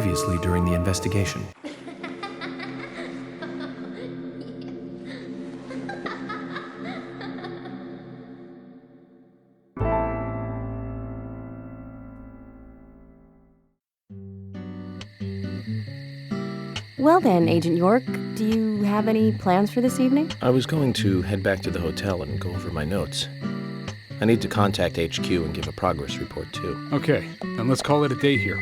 previously during the investigation. Well then, Agent York, do you have any plans for this evening? I was going to head back to the hotel and go over my notes. I need to contact HQ and give a progress report, too. Okay, then let's call it a day here.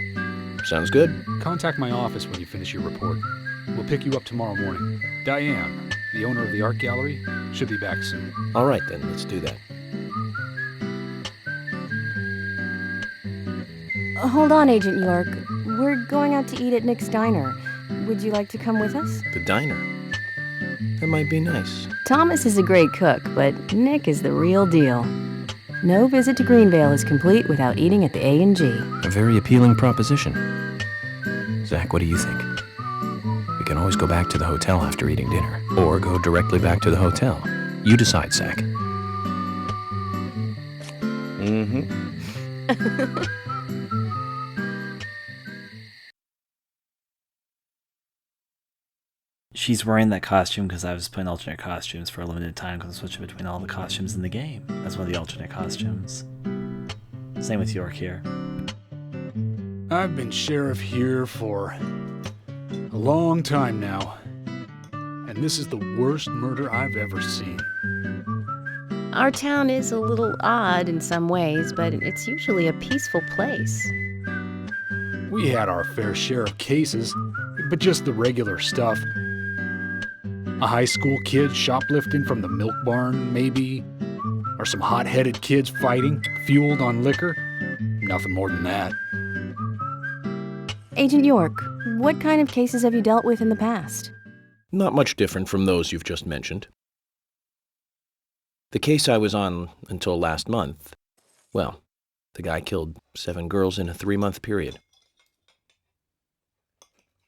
Sounds good. Contact my office when you finish your report. We'll pick you up tomorrow morning. Diane, the owner of the art gallery, should be back soon. All right, then, let's do that. Hold on, Agent York. We're going out to eat at Nick's Diner. Would you like to come with us? The diner. That might be nice. Thomas is a great cook, but Nick is the real deal. No visit to Greenvale is complete without eating at the A&G. A very appealing proposition. Zach, what do you think? We can always go back to the hotel after eating dinner, or go directly back to the hotel. You decide, Zach. She's wearing that costume because I was playing alternate costumes for a limited time because I'm switching between all the costumes in the game. That's one of the alternate costumes. Same with York here. I've been sheriff here for a long time now, and this is the worst murder I've ever seen. Our town is a little odd in some ways, but it's usually a peaceful place. We had our fair share of cases, but just the regular stuff. A high school kid shoplifting from the milk barn, maybe? Or some hot-headed kids fighting, fueled on liquor? Nothing more than that. Agent York, what kind of cases have you dealt with in the past? Not much different from those you've just mentioned. The case I was on until last month, well, the guy killed 7 girls in a 3-month period.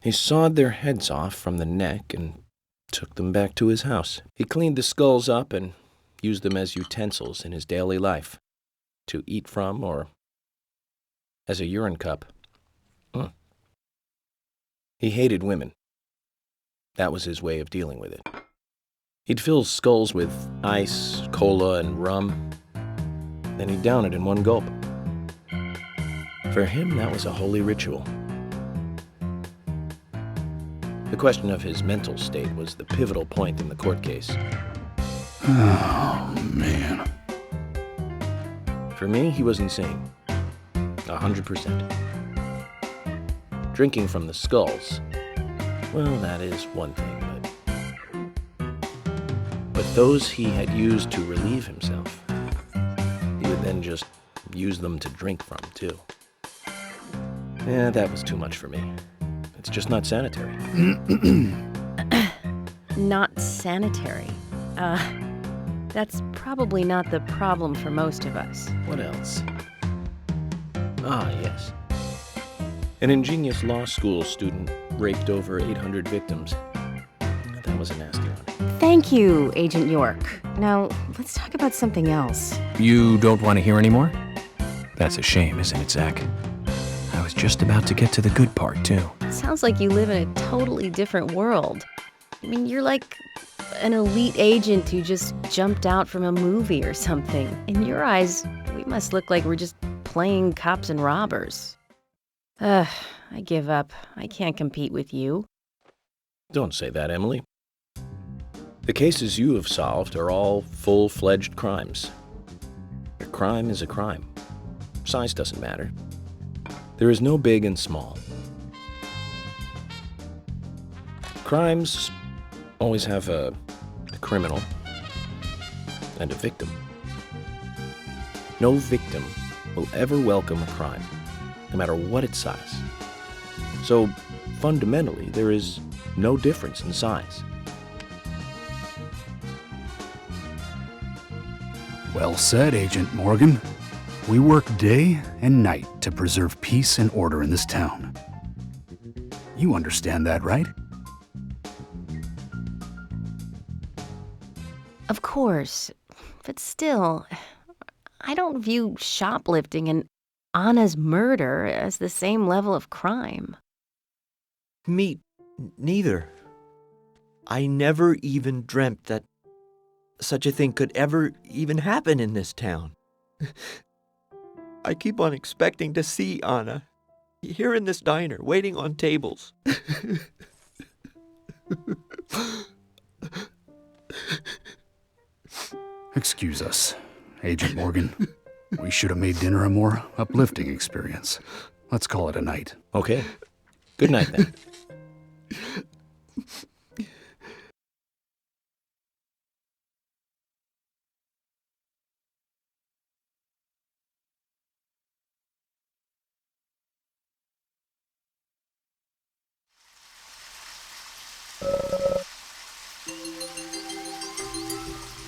He sawed their heads off from the neck and took them back to his house. He cleaned the skulls up and used them as utensils in his daily life, to eat from or as a urine cup. He hated women. That was his way of dealing with it. He'd fill skulls with ice, cola, and rum. Then he'd down it in one gulp. For him, that was a holy ritual. The question of his mental state was the pivotal point in the court case. Oh, man. For me, he was insane. 100%. Drinking from the skulls, well, that is one thing, but those he had used to relieve himself, he would then just use them to drink from, too. That was too much for me. It's just not sanitary. Not sanitary. That's probably not the problem for most of us. What else? Yes. An ingenious law school student raped over 800 victims. That was a nasty one. Thank you, Agent York. Now, let's talk about something else. You don't want to hear anymore? That's a shame, isn't it, Zach? I was just about to get to the good part, too. It sounds like you live in a totally different world. I mean, you're like an elite agent who just jumped out from a movie or something. In your eyes, we must look like we're just playing cops and robbers. I give up. I can't compete with you. Don't say that, Emily. The cases you have solved are all full-fledged crimes. A crime is a crime. Size doesn't matter. There is no big and small. Crimes always have a criminal and a victim. No victim will ever welcome a crime, no matter what its size. So, fundamentally, there is no difference in size. Well said, Agent Morgan. We work day and night to preserve peace and order in this town. You understand that, right? Of course, but still, I don't view shoplifting and Anna's murder as the same level of crime. Me neither. I never even dreamt that such a thing could ever even happen in this town. I keep on expecting to see Anna here in this diner, waiting on tables. Excuse us, Agent Morgan. We should have made dinner a more uplifting experience. Let's call it a night. Okay. Good night, then.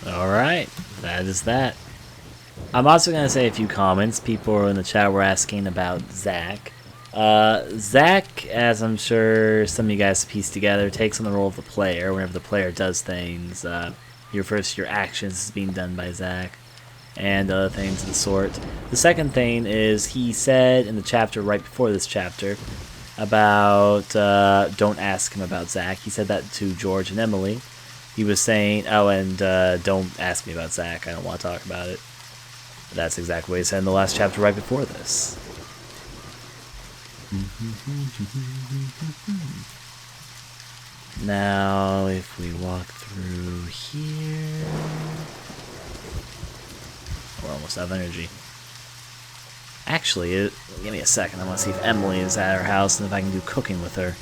Alright, that is that. I'm also going to say a few comments. People in the chat were asking about Zach. Zach, as I'm sure some of you guys pieced together, takes on the role of the player. Whenever the player does things, he refers to your actions as being done by Zach, and other things of the sort. The second thing is he said in the chapter right before this chapter about don't ask him about Zach. He said that to George and Emily. He was saying, oh, and don't ask me about Zach. I don't want to talk about it. That's exactly what he said in the last chapter right before this. Now, if we walk through here... We're almost out of energy. Actually, give me a second. I want to see if Emily is at her house and if I can do cooking with her.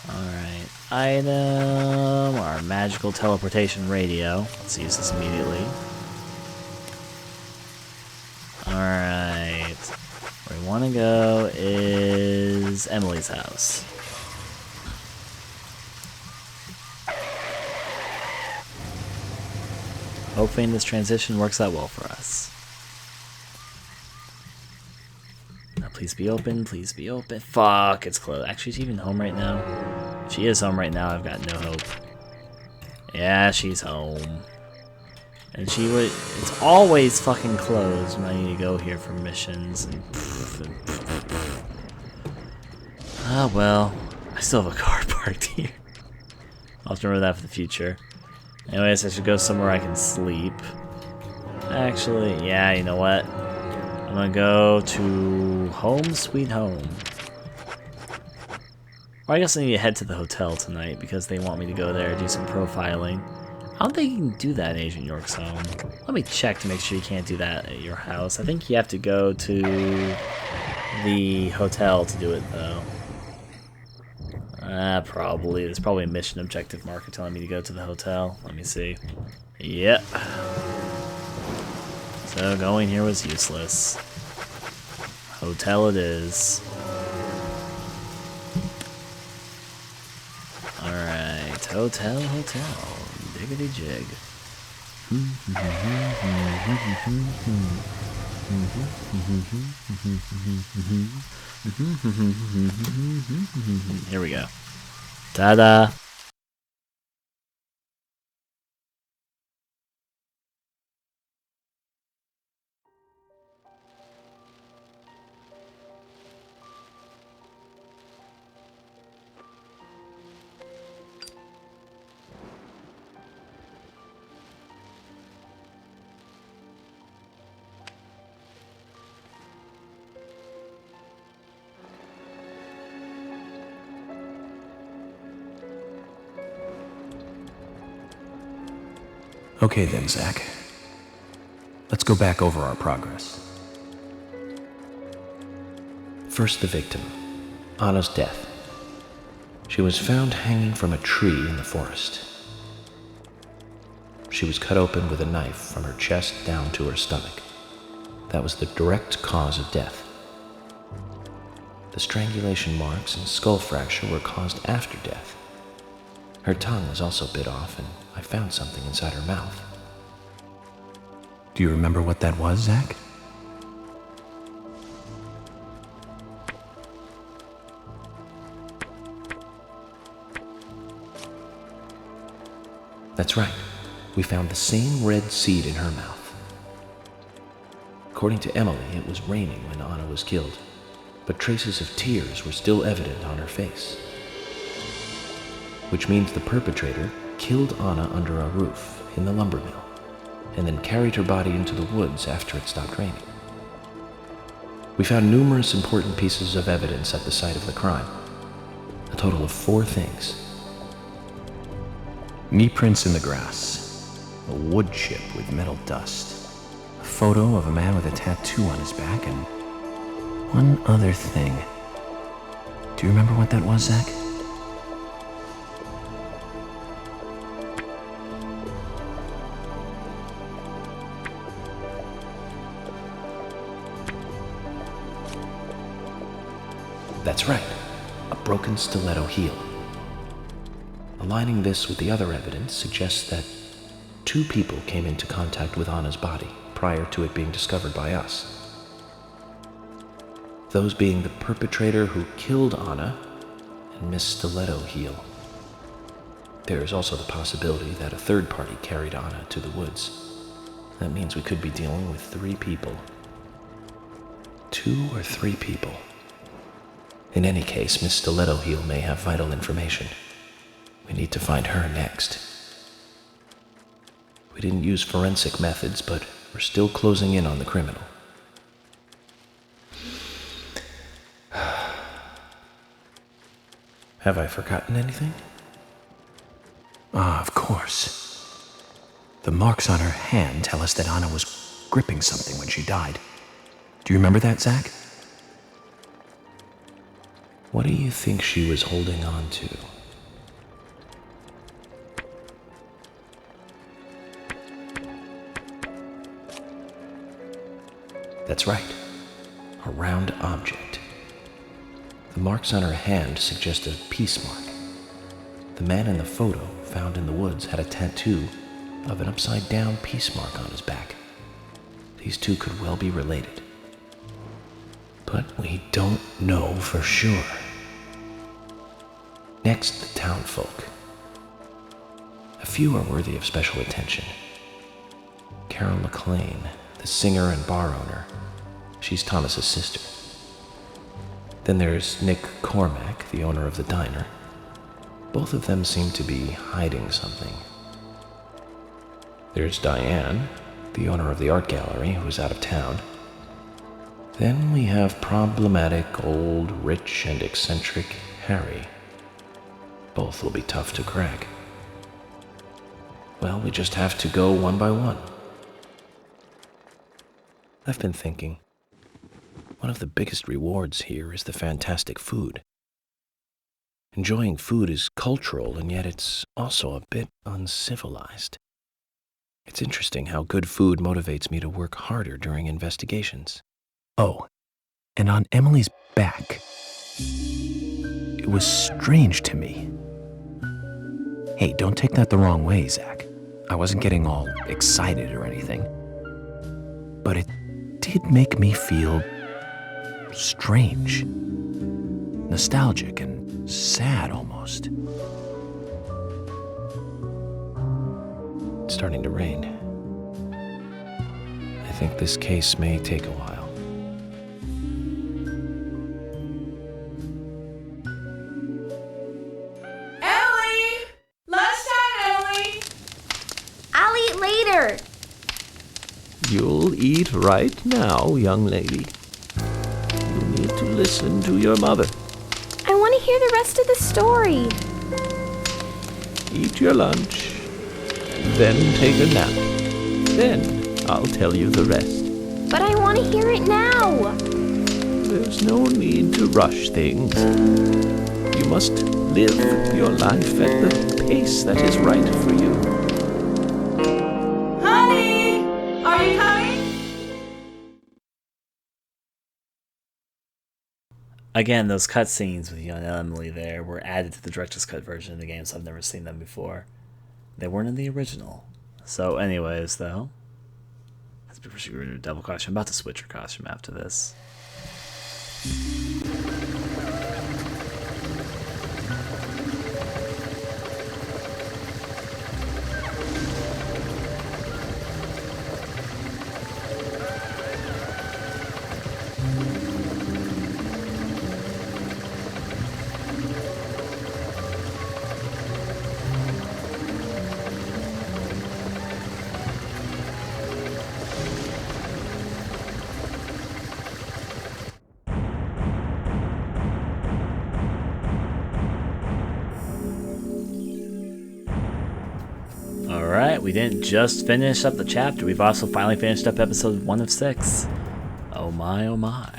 Alright. Item, our magical teleportation radio. Let's use this immediately. Alright. Where we want to go is Emily's house. Hoping this transition works out well for us. Now please be open, please be open. Fuck, it's closed. Actually, is she even home right now? If she is home right now, I've got no hope. Yeah, she's home. And she would... It's always fucking closed when I need to go here for missions. Ah, well. I still have a car parked here. I'll have to remember that for the future. Anyways, I should go somewhere I can sleep. Actually, yeah, you know what? I'm gonna go to Home Sweet Home. Or I guess I need to head to the hotel tonight because they want me to go there and do some profiling. I don't think you can do that in Agent York's home. Let me check to make sure you can't do that at your house. I think you have to go to the hotel to do it, though. Probably. There's probably a mission objective marker telling me to go to the hotel. Let me see. Yep. So going here was useless. Hotel it is. Alright, hotel. Diggity jig. Here we go. Ta-da! Okay then, Zach. Let's go back over our progress. First, the victim, Anna's death. She was found hanging from a tree in the forest. She was cut open with a knife from her chest down to her stomach. That was the direct cause of death. The strangulation marks and skull fracture were caused after death. Her tongue was also bit off, and I found something inside her mouth. Do you remember what that was, Zach? That's right. We found the same red seed in her mouth. According to Emily, it was raining when Anna was killed. but traces of tears were still evident on her face. Which means the perpetrator killed Anna under a roof in the lumber mill, and then carried her body into the woods after it stopped raining. We found numerous important pieces of evidence at the site of the crime, a total of 4 things. Knee prints in the grass, a wood chip with metal dust, a photo of a man with a tattoo on his back, and one other thing. Do you remember what that was, Zach? That's right, a broken stiletto heel. Aligning this with the other evidence suggests that 2 people came into contact with Anna's body prior to it being discovered by us. Those being the perpetrator who killed Anna and Miss Stiletto Heel. There is also the possibility that a third party carried Anna to the woods. That means we could be dealing with 3 people. 2 or 3 people. In any case, Miss Stiletto Heel may have vital information. We need to find her next. We didn't use forensic methods, but we're still closing in on the criminal. Have I forgotten anything? Ah, of course. The marks on her hand tell us that Anna was gripping something when she died. Do you remember that, Zach? What do you think she was holding on to? That's right, a round object. The marks on her hand suggest a peace mark. The man in the photo found in the woods had a tattoo of an upside-down peace mark on his back. These 2 could well be related. But we don't know for sure. Next, the townfolk. A few are worthy of special attention. Carol McLean, the singer and bar owner. She's Thomas's sister. Then there's Nick Cormack, the owner of the diner. Both of them seem to be hiding something. There's Diane, the owner of the art gallery, who's out of town. Then we have problematic, old, rich, and eccentric Harry. Both will be tough to crack. Well, we just have to go one by one. I've been thinking, one of the biggest rewards here is the fantastic food. Enjoying food is cultural, and yet it's also a bit uncivilized. It's interesting how good food motivates me to work harder during investigations. Oh, and on Emily's back, it was strange to me. Hey, don't take that the wrong way, Zach. I wasn't getting all excited or anything. But it did make me feel strange, nostalgic, and sad almost. It's starting to rain. I think this case may take a while. Ellie! Lunchtime, Ellie! I'll eat later. You'll eat right now, young lady. You need to listen to your mother. I want to hear the rest of the story. Eat your lunch, and then take a nap. Then I'll tell you the rest. But I want to hear it now. There's no need to rush things. You must live your life at the pace that is right for you. Honey! Are you coming? Again, those cutscenes with young Emily there were added to the director's cut version of the game, so I've never seen them before. They weren't in the original. So anyways, though, let's be sure we're doing a double costume. I'm about to switch your costume after this. Alright, we didn't just finish up the chapter, we've also finally finished up episode 1 of 6. Oh my, oh my.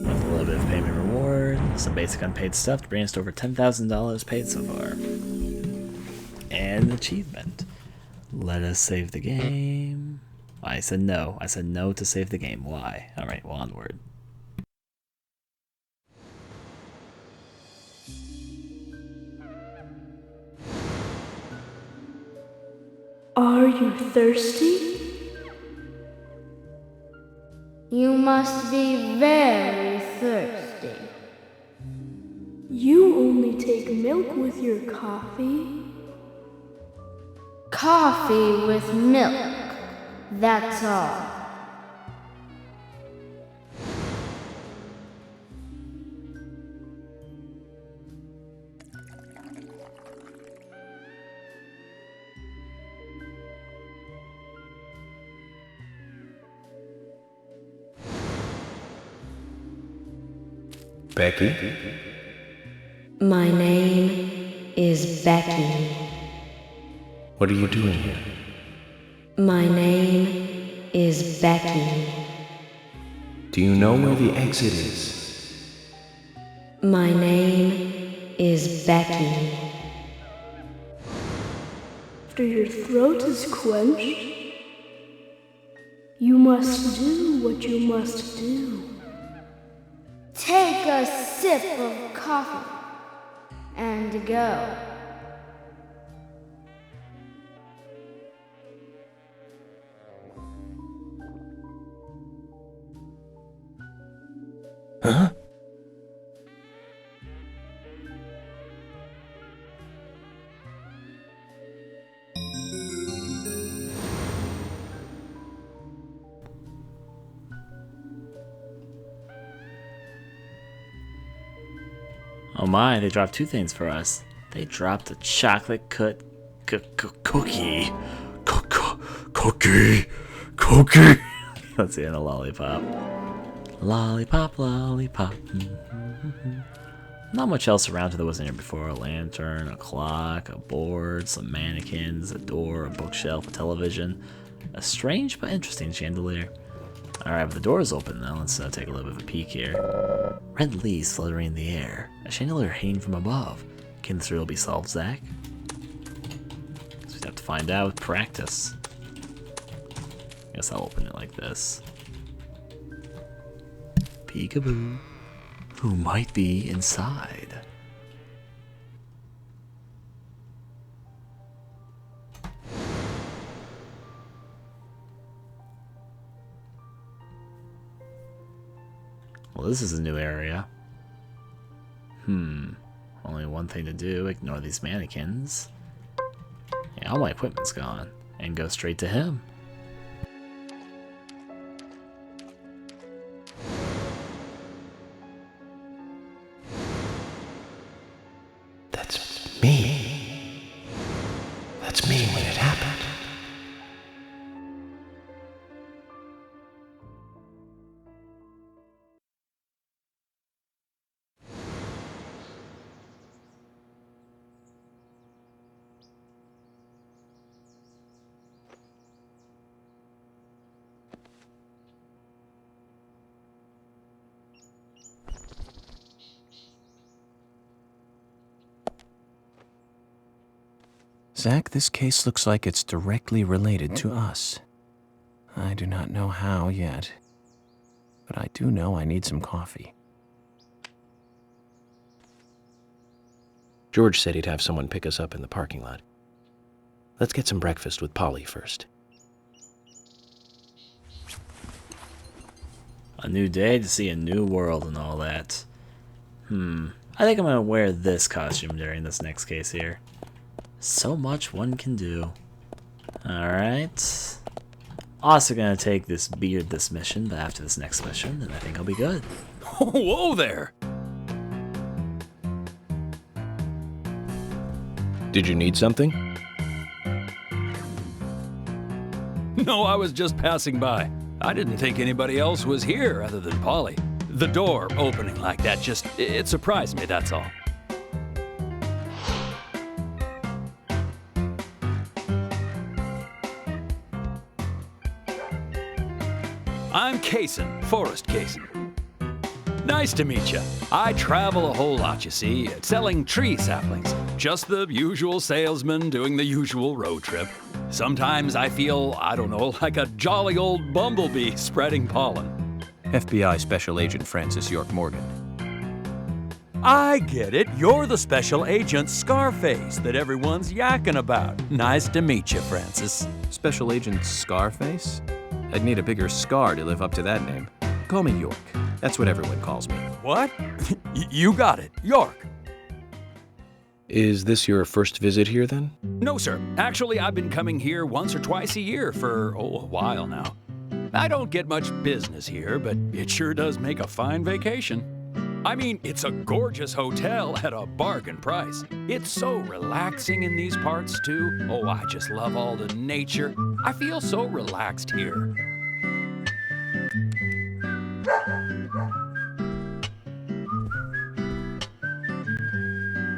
With a little bit of payment reward, some basic unpaid stuff to bring us to over $10,000 paid so far. And an achievement. Let us save the game. I said no. I said no to save the game. Why? Alright, well, onward. Are you thirsty? You must be very thirsty. You only take milk with your coffee? Coffee with milk, that's all. Becky? My name is Becky. What are you doing here? My name is Becky. Do you know where the exit is? My name is Becky. After your throat is quenched, you must do what you must do. Take a sip of coffee and go. Huh? Oh my, they dropped 2 things for us. They dropped a chocolate cookie. Cookie. Let's see, and a lollipop. Lollipop, lollipop. Not much else around that wasn't here before. A lantern, a clock, a board, some mannequins, a door, a bookshelf, a television. A strange but interesting chandelier. Alright, but the door is open now. Let's take a little bit of a peek here. Red leaves fluttering in the air. A chandelier hanging from above. Can this riddle be solved, Zach? So we'd have to find out with practice. Guess I'll open it like this. Peekaboo. Who might be inside? Well, this is a new area. Only one thing to do, ignore these mannequins. Yeah, all my equipment's gone. And go straight to him. That's me. That's me when it happened. Zach, this case looks like it's directly related to us. I do not know how yet, but I do know I need some coffee. George said he'd have someone pick us up in the parking lot. Let's get some breakfast with Polly first. A new day to see a new world and all that. I think I'm gonna wear this costume during this next case here. So much one can do. Alright. Also gonna take this beardless mission, but after this next mission, then I think I'll be good. Whoa there! Did you need something? No, I was just passing by. I didn't think anybody else was here other than Polly. The door opening like that it surprised me, that's all. I'm Kaysen, Forrest Kaysen. Nice to meet you. I travel a whole lot, you see, selling tree saplings. Just the usual salesman doing the usual road trip. Sometimes I feel, I don't know, like a jolly old bumblebee spreading pollen. FBI Special Agent Francis York Morgan. I get it. You're the special agent Scarface that everyone's yakking about. Nice to meet you, Francis. Special Agent Scarface? I'd need a bigger scar to live up to that name. Call me York. That's what everyone calls me. What? You got it. York. Is this your first visit here, then? No, sir. Actually, I've been coming here once or twice a year for, a while now. I don't get much business here, but it sure does make a fine vacation. I mean, it's a gorgeous hotel at a bargain price. It's so relaxing in these parts, too. Oh, I just love all the nature. I feel so relaxed here.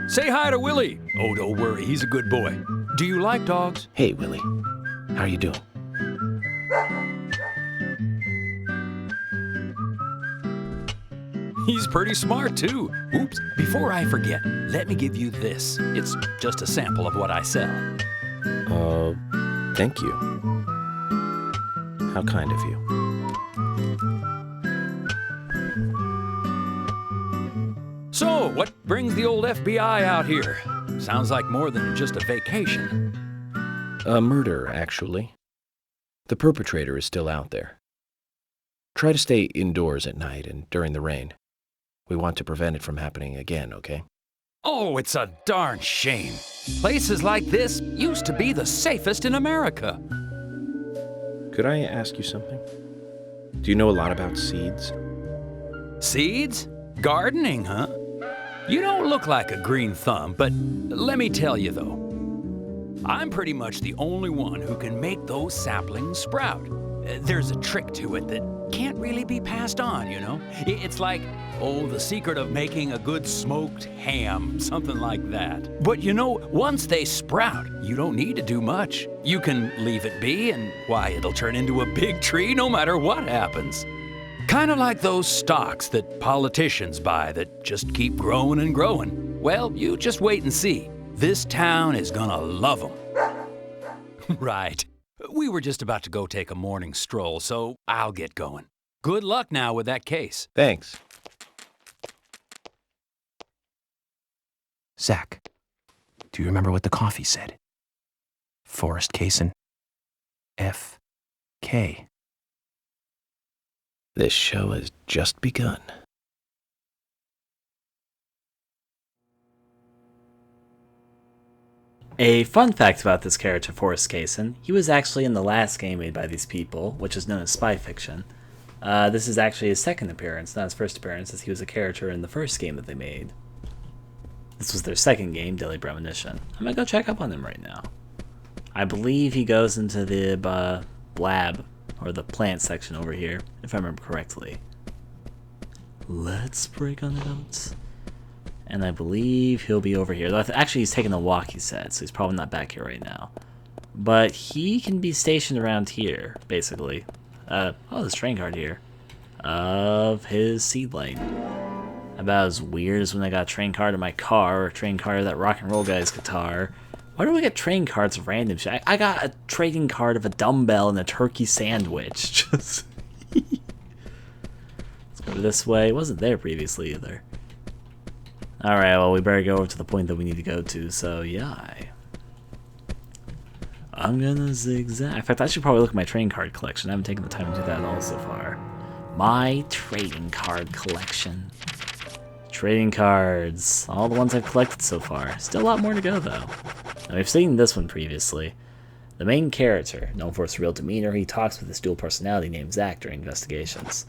Say hi to Willie. Oh, don't worry, he's a good boy. Do you like dogs? Hey, Willie. How are you doing? He's pretty smart, too. Oops, before I forget, let me give you this. It's just a sample of what I sell. Thank you. How kind of you. So, what brings the old FBI out here? Sounds like more than just a vacation. A murder, actually. The perpetrator is still out there. Try to stay indoors at night and during the rain. We want to prevent it from happening again, okay? Oh, it's a darn shame. Places like this used to be the safest in America. Could I ask you something? Do you know a lot about seeds? Seeds? Gardening, huh? You don't look like a green thumb, but let me tell you though, I'm pretty much the only one who can make those saplings sprout. There's a trick to it that can't really be passed on, you know? It's like, the secret of making a good smoked ham, something like that. But you know, once they sprout, you don't need to do much. You can leave it be and, why, it'll turn into a big tree no matter what happens. Kind of like those stocks that politicians buy that just keep growing and growing. Well, you just wait and see. This town is gonna love them. Right. We were just about to go take a morning stroll, so I'll get going. Good luck now with that case. Thanks. Zach, do you remember what the coffee said? Forrest Kaysen. F.K. This show has just begun. A fun fact about this character, Forrest Kaysen, he was actually in the last game made by these people, which is known as Spy Fiction. This is actually his second appearance, not his first appearance, as he was a character in the first game that they made. This was their second game, Daily Premonition. I'm gonna go check up on him right now. I believe he goes into the lab, or the plant section over here, if I remember correctly. Let's break on the notes. And I believe he'll be over here. Actually, he's taking a walk, he said, so he's probably not back here right now. But he can be stationed around here, basically. This train card here. Of his seed light. About as weird as when I got a train card in my car, or a train card of that rock and roll guy's guitar. Why do we get train cards of random shit? I got a trading card of a dumbbell and a turkey sandwich. Let's go this way. It wasn't there previously either. Alright, well, we better go over to the point that we need to go to, so yeah. I'm gonna zigzag. In fact, I should probably look at my trading card collection. I haven't taken the time to do that at all so far. My trading card collection. Trading cards. All the ones I've collected so far. Still a lot more to go, though. Now, we've seen this one previously. The main character, known for his real demeanor, he talks with his dual personality named Zach during investigations.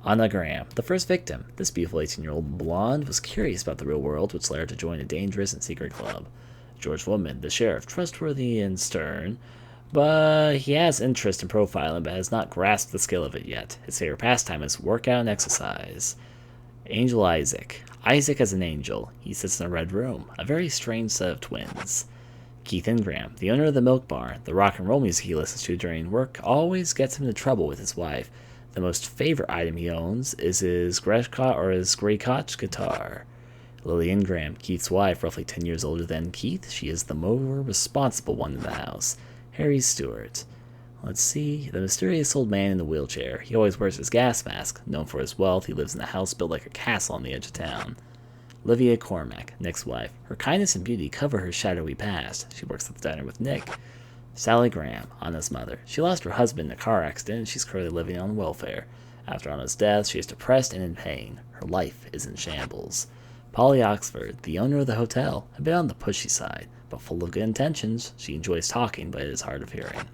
Anna Graham, the first victim, this beautiful 18-year-old blonde, was curious about the real world, which led her to join a dangerous and secret club. George Woodman, the sheriff, trustworthy and stern, but he has interest in profiling, but has not grasped the skill of it yet. His favorite pastime is workout and exercise. Angel Isaac. Isaac as an angel. He sits in a red room, a very strange set of twins. Keith Ingram, the owner of the milk bar, the rock and roll music he listens to during work always gets him into trouble with his wife, The most favorite item he owns is his Greshkot or his Greykotch guitar. Lillian Graham, Keith's wife, roughly 10 years older than Keith. She is the more responsible one in the house. Harry Stewart. Let's see. The mysterious old man in the wheelchair. He always wears his gas mask. Known for his wealth, he lives in a house built like a castle on the edge of town. Olivia Cormack, Nick's wife. Her kindness and beauty cover her shadowy past. She works at the diner with Nick. Sally Graham, Anna's mother. She lost her husband in a car accident and she's currently living on welfare. After Anna's death, she is depressed and in pain. Her life is in shambles. Polly Oxford, the owner of the hotel, a bit on the pushy side, but full of good intentions. She enjoys talking, but it is hard of hearing.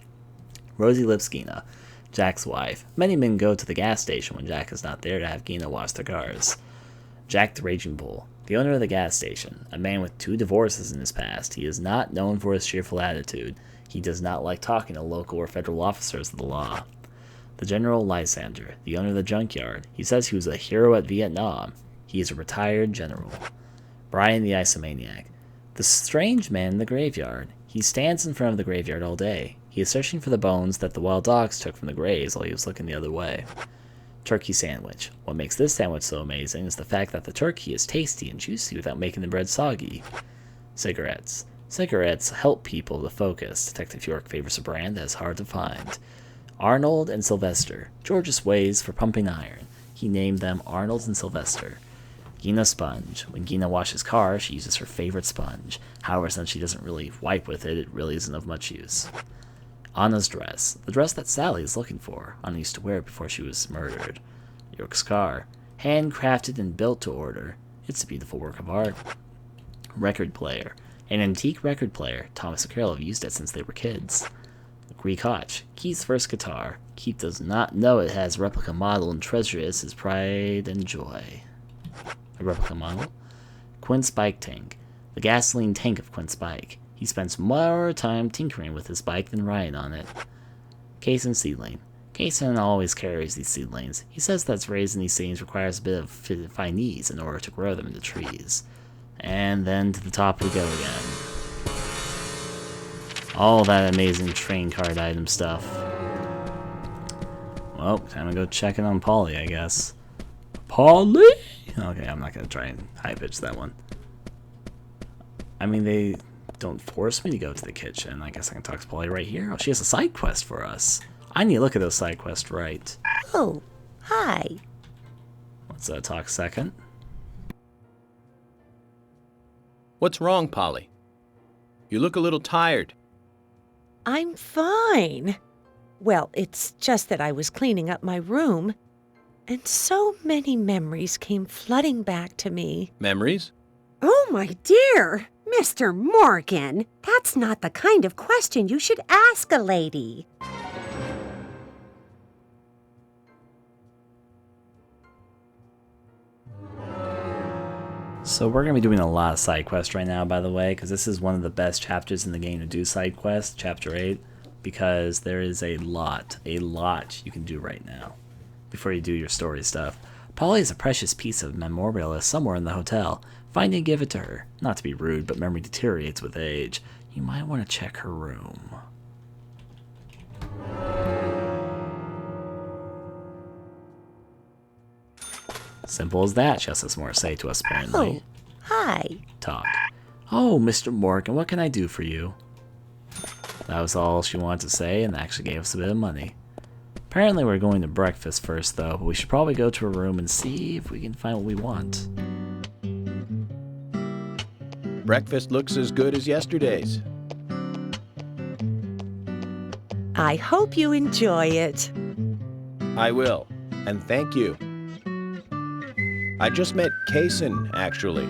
Rosie Lipskina, Jack's wife. Many men go to the gas station when Jack is not there to have Gina wash their cars. Jack the Raging Bull, the owner of the gas station, a man with 2 divorces in his past. He is not known for his cheerful attitude. He does not like talking to local or federal officers of the law. The General Lysander, the owner of the junkyard. He says he was a hero at Vietnam. He is a retired general. Brian the Isomaniac, the strange man in the graveyard. He stands in front of the graveyard all day. He is searching for the bones that the wild dogs took from the graves while he was looking the other way. Turkey sandwich. What makes this sandwich so amazing is the fact that the turkey is tasty and juicy without making the bread soggy. Cigarettes. Cigarettes help people to focus. Detective York favors a brand that is hard to find. Arnold and Sylvester. George's ways for pumping iron. He named them Arnold and Sylvester. Gina sponge. When Gina washes cars, she uses her favorite sponge. However, since she doesn't really wipe with it, it really isn't of much use. Anna's dress. The dress that Sally is looking for. Anna used to wear it before she was murdered. York's car. Handcrafted and built to order. It's a beautiful work of art. Record player. An antique record player. Thomas and Carol have used it since they were kids. Greykotch. Keith's first guitar. Keith does not know it has a replica model and treasures his pride and joy. A replica model? Quint's bike tank. The gasoline tank of Quint's bike. He spends more time tinkering with his bike than riding on it. Kaysen seedling. Kaysen always carries these seedlings. He says that raising these seedlings requires a bit of finesse in order to grow them into trees. And then to the top we go again. All that amazing train card item stuff. Well, time to go check in on Polly, I guess. Polly? Okay, I'm not going to try and high-pitch that one. I mean, they don't force me to go to the kitchen. I guess I can talk to Polly right here. Oh, she has a side quest for us. I need to look at those side quests right. Oh, hi. Let's talk a second. What's wrong, Polly? You look a little tired. I'm fine. Well, it's just that I was cleaning up my room, and so many memories came flooding back to me. Memories? Oh, my dear, Mr. Morgan, that's not the kind of question you should ask a lady. So we're going to be doing a lot of side quests right now, by the way, because this is one of the best chapters in the game to do side quests, Chapter 8, because there is a lot you can do right now before you do your story stuff. Polly has a precious piece of memorabilia somewhere in the hotel. Find and give it to her. Not to be rude, but memory deteriorates with age. You might want to check her room. Simple as that. She also has more to say to us, apparently. Oh, hi. Talk. Oh, Mr. Morgan, what can I do for you? That was all she wanted to say, and actually gave us a bit of money. Apparently we're going to breakfast first, though, but we should probably go to her room and see if we can find what we want. Breakfast looks as good as yesterday's. I hope you enjoy it. I will, and thank you. I just met Kaysen, actually.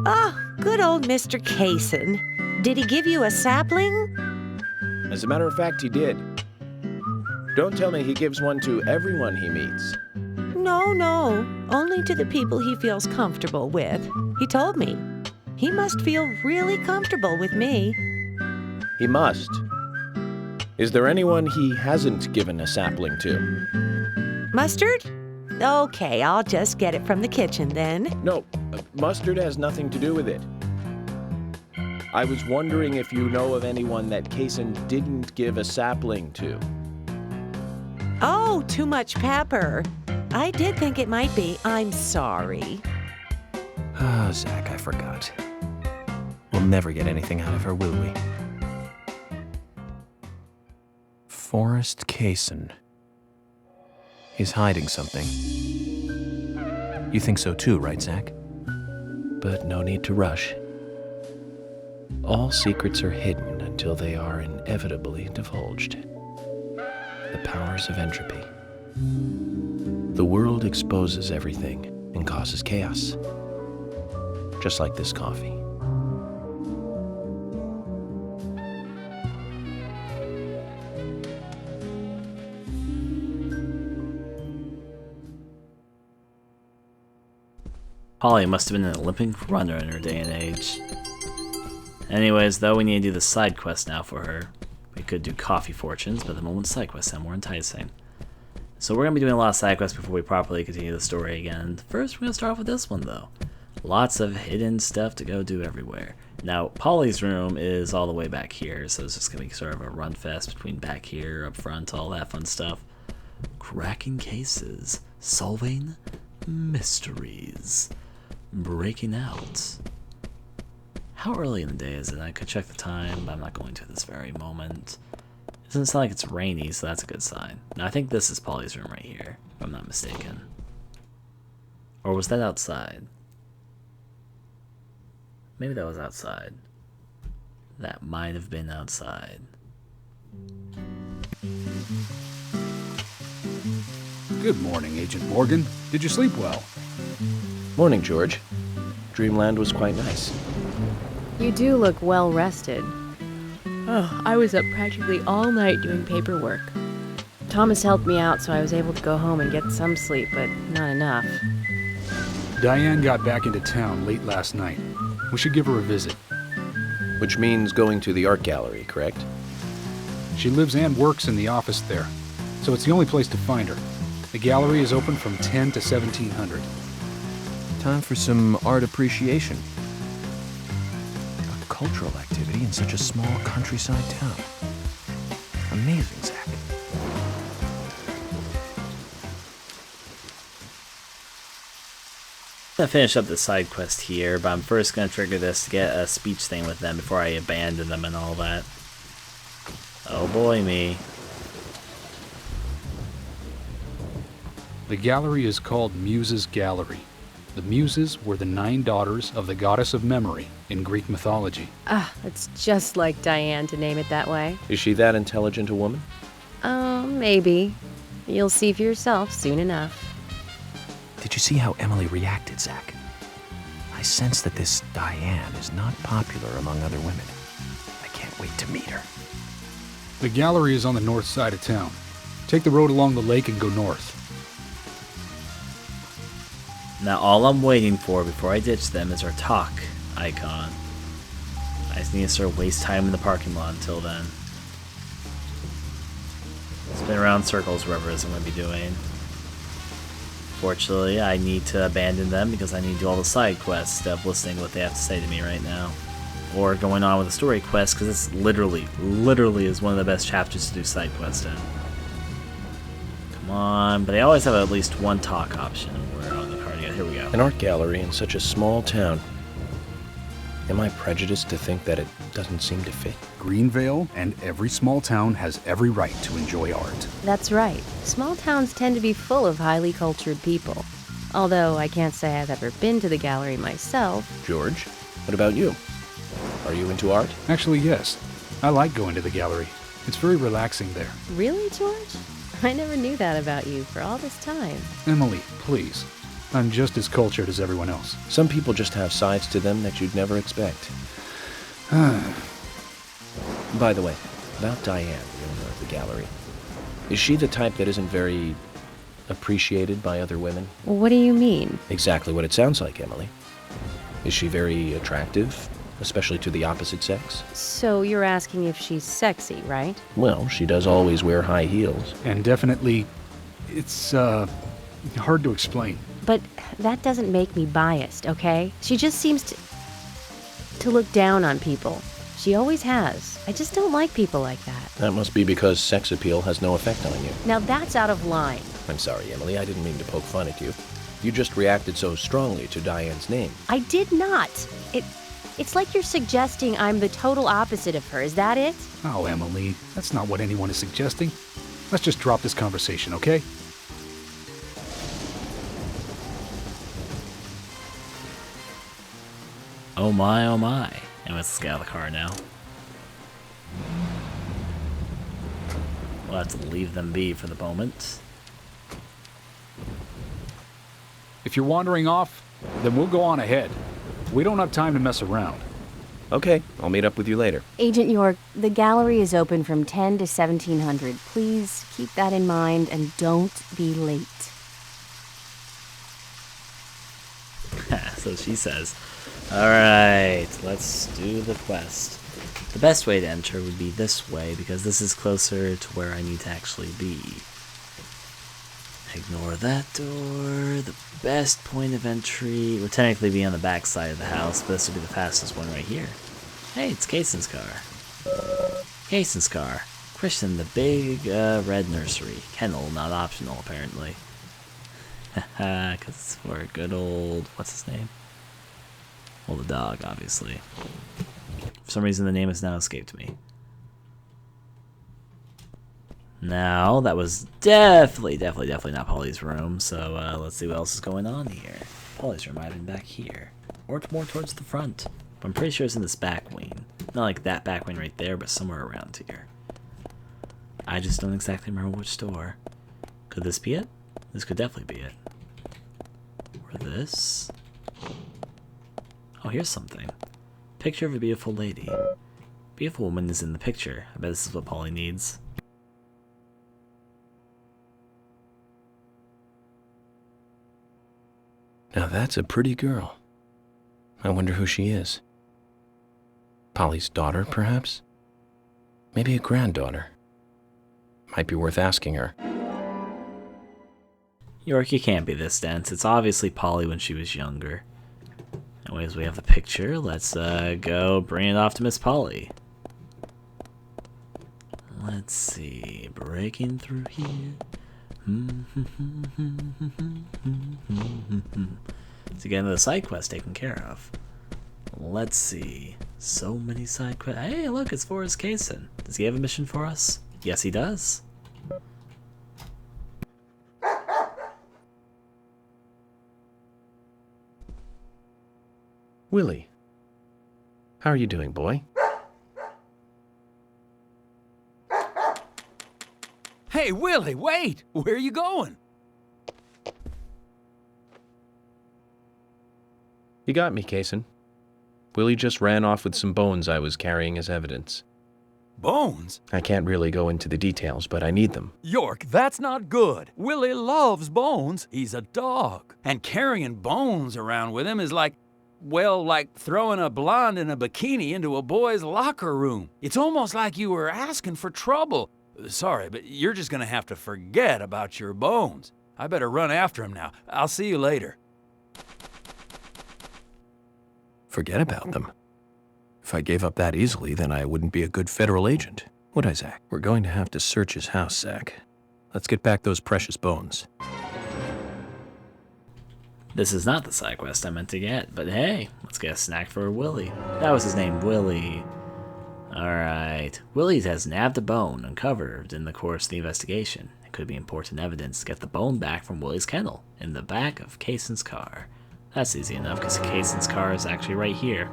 Oh, good old Mr. Kaysen. Did he give you a sapling? As a matter of fact, he did. Don't tell me he gives one to everyone he meets. No, only to the people he feels comfortable with. He told me. He must feel really comfortable with me. He must. Is there anyone he hasn't given a sapling to? Mustard? Okay, I'll just get it from the kitchen then. No, mustard has nothing to do with it. I was wondering if you know of anyone that Kaysen didn't give a sapling to. Oh, too much pepper. I did think it might be. I'm sorry. Ah, Zach, I forgot. We'll never get anything out of her, will we? Forrest Kaysen. He's hiding something. You think so too, right, Zach? But no need to rush. All secrets are hidden until they are inevitably divulged. The powers of entropy. The world exposes everything and causes chaos. Just like this coffee. Polly must have been an Olympic runner in her day and age. Anyways, though, we need to do the side quest now for her. We could do coffee fortunes, but the moment side quests sound more enticing. So we're going to be doing a lot of side quests before we properly continue the story again. First, we're going to start off with this one, though. Lots of hidden stuff to go do everywhere. Now, Polly's room is all the way back here, so it's just going to be sort of a run fest between back here, up front, all that fun stuff. Cracking cases. Solving mysteries. Breaking out. How early in the day is it? I could check the time, but I'm not going to this very moment. It doesn't sound like it's rainy, so that's a good sign. Now, I think this is Polly's room right here, if I'm not mistaken. Or was that outside? Maybe that was outside. That might have been outside. Good morning, Agent Morgan. Did you sleep well? Morning, George. Dreamland was quite nice. You do look well rested. Oh, I was up practically all night doing paperwork. Thomas helped me out, so I was able to go home and get some sleep, but not enough. Diane got back into town late last night. We should give her a visit. Which means going to the art gallery, correct? She lives and works in the office there, so it's the only place to find her. The gallery is open from 10 to 1700. Time for some art appreciation. A cultural activity in such a small countryside town. Amazing, Zach. I'm gonna finish up the side quest here, but I'm first gonna trigger this to get a speech thing with them before I abandon them and all that. Oh boy, me. The gallery is called Muses Gallery. The Muses were the 9 daughters of the goddess of memory in Greek mythology. Ah, it's just like Diane to name it that way. Is she that intelligent a woman? Maybe. You'll see for yourself soon enough. Did you see how Emily reacted, Zach? I sense that this Diane is not popular among other women. I can't wait to meet her. The gallery is on the north side of town. Take the road along the lake and go north. Now all I'm waiting for before I ditch them is our talk icon. I just need to sort of waste time in the parking lot until then. Spin around circles, wherever it is I'm going to be doing. Fortunately, I need to abandon them because I need to do all the side quests instead of listening to what they have to say to me right now. Or going on with the story quest, because this literally is one of the best chapters to do side quests in. Come on, but they always have at least one talk option. We're on the card again. Here we go. An art gallery in such a small town. Am I prejudiced to think that it doesn't seem to fit? Greenvale and every small town has every right to enjoy art. That's right. Small towns tend to be full of highly cultured people. Although I can't say I've ever been to the gallery myself. George, what about you? Are you into art? Actually, yes. I like going to the gallery. It's very relaxing there. Really, George? I never knew that about you for all this time. Emily, please. I'm just as cultured as everyone else. Some people just have sides to them that you'd never expect. By the way, about Diane, the owner of the gallery. Is she the type that isn't very appreciated by other women? What do you mean? Exactly what it sounds like, Emily. Is she very attractive, especially to the opposite sex? So you're asking if she's sexy, right? Well, she does always wear high heels. And definitely, it's, hard to explain. But that doesn't make me biased, okay? She just seems to look down on people. She always has. I just don't like people like that. That must be because sex appeal has no effect on you. Now that's out of line. I'm sorry, Emily. I didn't mean to poke fun at you. You just reacted so strongly to Diane's name. I did not. It's like you're suggesting I'm the total opposite of her. Is that it? Oh, Emily, that's not what anyone is suggesting. Let's just drop this conversation, okay? Oh my, oh my. And let's get out of the car now. We'll have to leave them be for the moment. If you're wandering off, then we'll go on ahead. We don't have time to mess around. Okay, I'll meet up with you later. Agent York, the gallery is open from 10 to 1700. Please keep that in mind and don't be late. So she says. Alright, let's do the quest. The best way to enter would be this way, because this is closer to where I need to actually be. Ignore that door. The best point of entry would technically be on the back side of the house, but this would be the fastest one right here. Hey, it's Kaysen's car. Kaysen's car. Christian, the big red nursery. Kennel, not optional, apparently. Haha, because it's for a good old... what's his name? Well, the dog, obviously. For some reason, the name has now escaped me. Now, that was definitely not Polly's room, so let's see what else is going on here. Polly's room might have been back here. Or more towards the front. But I'm pretty sure it's in this back wing. Not like that back wing right there, but somewhere around here. I just don't exactly remember which door. Could this be it? This could definitely be it. Or this? Oh, here's something. Picture of a beautiful lady. Beautiful woman is in the picture. I bet this is what Polly needs. Now that's a pretty girl. I wonder who she is. Polly's daughter, perhaps? Maybe a granddaughter. Might be worth asking her. York, you can't be this dense. It's obviously Polly when she was younger. Anyways, we have the picture. Let's go bring it off to Miss Polly. Let's see. Breaking through here. To get another side quest taken care of. Let's see. So many side quests. Hey, look, it's Forrest Kaysen. Does he have a mission for us? Yes, he does. Willie. How are you doing, boy? Hey, Willie, wait! Where are you going? You got me, Kaysen. Willie just ran off with some bones I was carrying as evidence. Bones? I can't really go into the details, but I need them. York, that's not good. Willie loves bones. He's a dog. And carrying bones around with him is like, well, like throwing a blonde in a bikini into a boy's locker room. It's almost like you were asking for trouble. Sorry, but you're just gonna have to forget about your bones. I better run after him now. I'll see you later. Forget about them. If I gave up that easily, then I wouldn't be a good federal agent, would I, Zach? We're going to have to search his house, Zach. Let's get back those precious bones. This is not the side quest I meant to get, but hey, let's get a snack for Willie. That was his name, Willie. Alright, Willie has nabbed a bone uncovered in the course of the investigation. It could be important evidence to get the bone back from Willie's kennel in the back of Kaysen's car. That's easy enough because Kaysen's car is actually right here.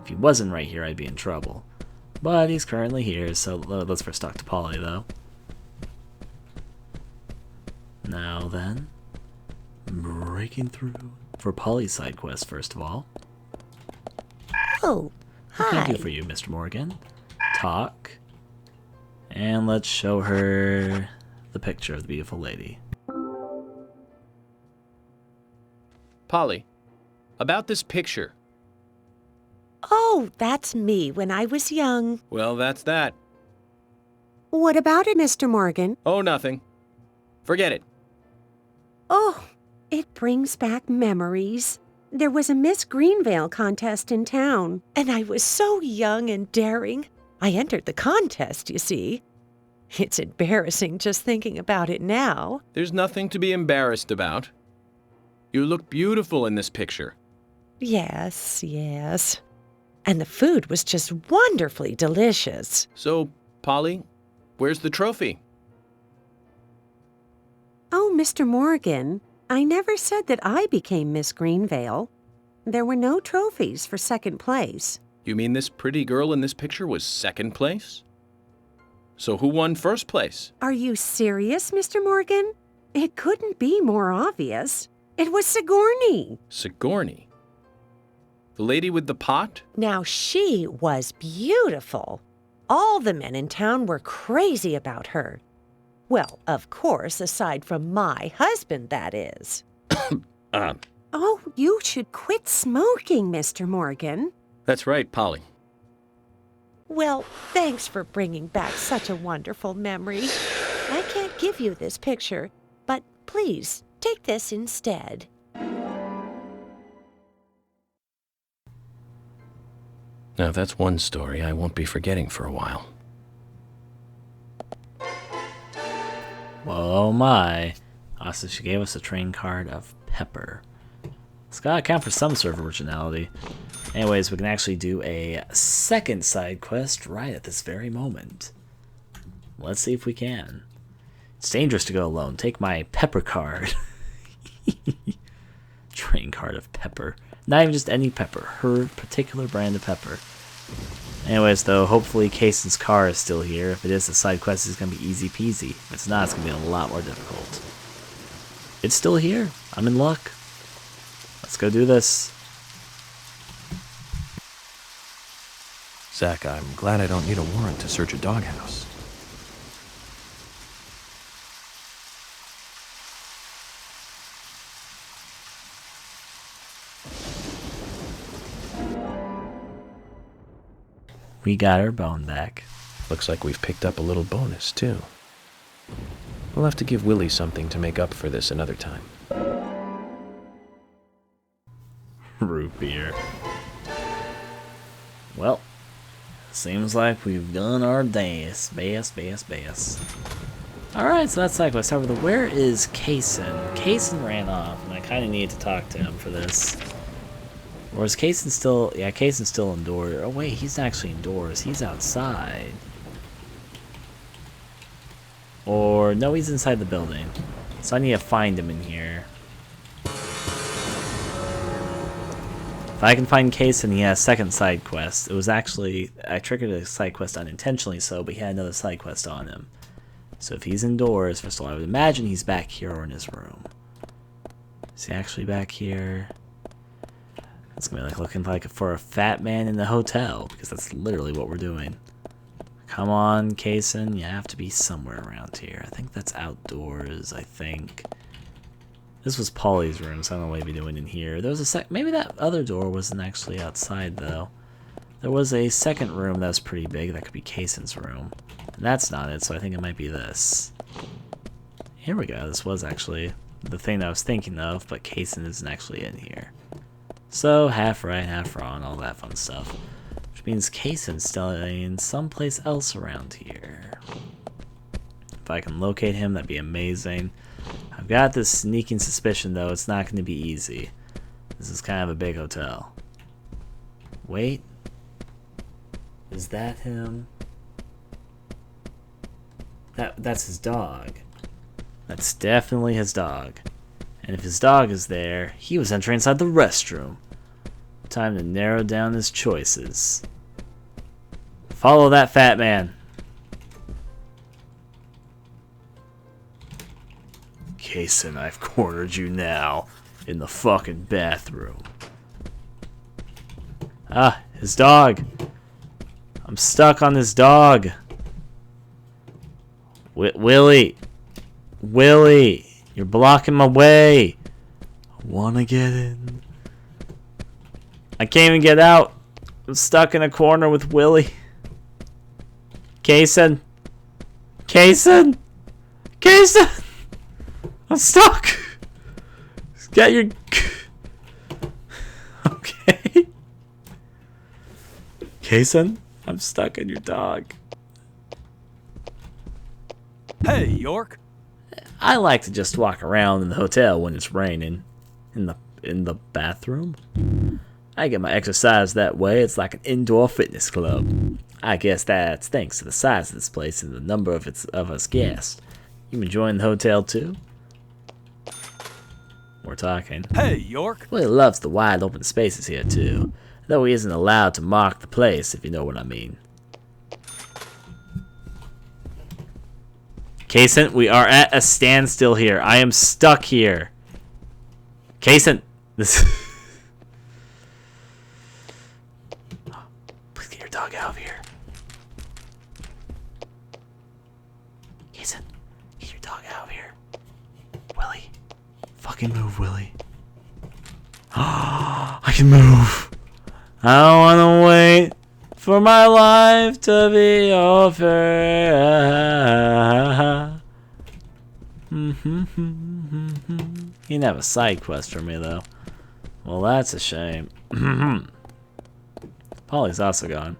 If he wasn't right here, I'd be in trouble. But he's currently here, so let's first talk to Polly, though. Now then, breaking through for Polly's side quest, first of all. Oh, What can I hi. do for you, Mr. Morgan? Talk. And let's show her the picture of the beautiful lady. Polly, about this picture. Oh, that's me when I was young. Well, that's that. What about it, Mr. Morgan? Oh, nothing. Forget it. Oh, it brings back memories. There was a Miss Greenvale contest in town, and I was so young and daring. I entered the contest, you see. It's embarrassing just thinking about it now. There's nothing to be embarrassed about. You look beautiful in this picture. Yes, yes. And the food was just wonderfully delicious. So, Polly, where's the trophy? Oh, Mr. Morgan, I never said that I became Miss Greenvale. There were no trophies for second place. You mean this pretty girl in this picture was second place? So who won first place? Are you serious, Mr. Morgan? It couldn't be more obvious. It was Sigourney. Sigourney? The lady with the pot? Now, she was beautiful. All the men in town were crazy about her. Well, of course, aside from my husband, that is. Oh, you should quit smoking, Mr. Morgan. That's right, Polly. Well, thanks for bringing back such a wonderful memory. I can't give you this picture, but please take this instead. Now, that's one story I won't be forgetting for a while. Whoa, my. Also, she gave us a train card of pepper. It's gotta count for some sort of originality. Anyways, we can actually do a second side quest right at this very moment. Let's see if we can. It's dangerous to go alone. Take my pepper card. Train card of pepper. Not even just any pepper. Her particular brand of pepper. Anyways, though, hopefully Kaysen's car is still here. If it is, the side quest is going to be easy peasy. If it's not, it's going to be a lot more difficult. It's still here. I'm in luck. Let's go do this. Zach, I'm glad I don't need a warrant to search a doghouse. We got our bone back. Looks like we've picked up a little bonus, too. We'll have to give Willie something to make up for this another time. Root beer. Well, seems like we've done our dance. Bass. Alright, so that's side quest. However, where is Kaysen? Kaysen ran off, and I kind of need to talk to him for this. Or is Kaysen still... Yeah, Kaysen's still indoors. Oh, wait, he's actually indoors. He's outside. Or... No, he's inside the building. So I need to find him in here. If I can find Kaysen, he has a second side quest. It was actually... I triggered a side quest unintentionally so, but he had another side quest on him. So if he's indoors, first of all, I would imagine he's back here or in his room. Is he actually back here? It's gonna be like looking like for a fat man in the hotel, because that's literally what we're doing. Come on, Kaysen, you have to be somewhere around here. I think that's outdoors, I think. This was Polly's room, so I don't know what he'd be doing in here. There was a maybe that other door wasn't actually outside, though. There was a second room that was pretty big. That could be Kaysen's room. And that's not it, so I think it might be this. Here we go. This was actually the thing that I was thinking of, but Kaysen isn't actually in here. So, half right, half wrong, all that fun stuff. Which means Kaysen's still in someplace else around here. If I can locate him, that'd be amazing. I've got this sneaking suspicion, though, it's not going to be easy. This is kind of a big hotel. Wait. Is that him? That's his dog. That's definitely his dog. And if his dog is there, he was entering inside the restroom. Time to narrow down his choices. Follow that fat man. Kaysen, I've cornered you now. In the fucking bathroom. Ah, his dog. I'm stuck on this dog. Willie. Willie. You're blocking my way. I wanna get in. I can't even get out. I'm stuck in a corner with Willie. Kaysen. Kaysen. Kaysen. I'm stuck. Get your... Kaysen, I'm stuck in your dog. Hey, York. I like to just walk around in the hotel when it's raining. In the bathroom. I get my exercise that way. It's like an indoor fitness club. I guess that's thanks to the size of this place and the number of us guests. You enjoying the hotel too? We're talking. Hey, York. Willie loves the wide open spaces here too, though he isn't allowed to mark the place, if you know what I mean. Kaysen, we are at a standstill here. I am stuck here. Kaysen, this. Please get your dog out of here. Kaysen, get your dog out of here. Willie, fucking move, Willie. I can move. I don't want to wait for my life to be over. He didn't have a side quest for me, though. Well, that's a shame. Polly's also gone.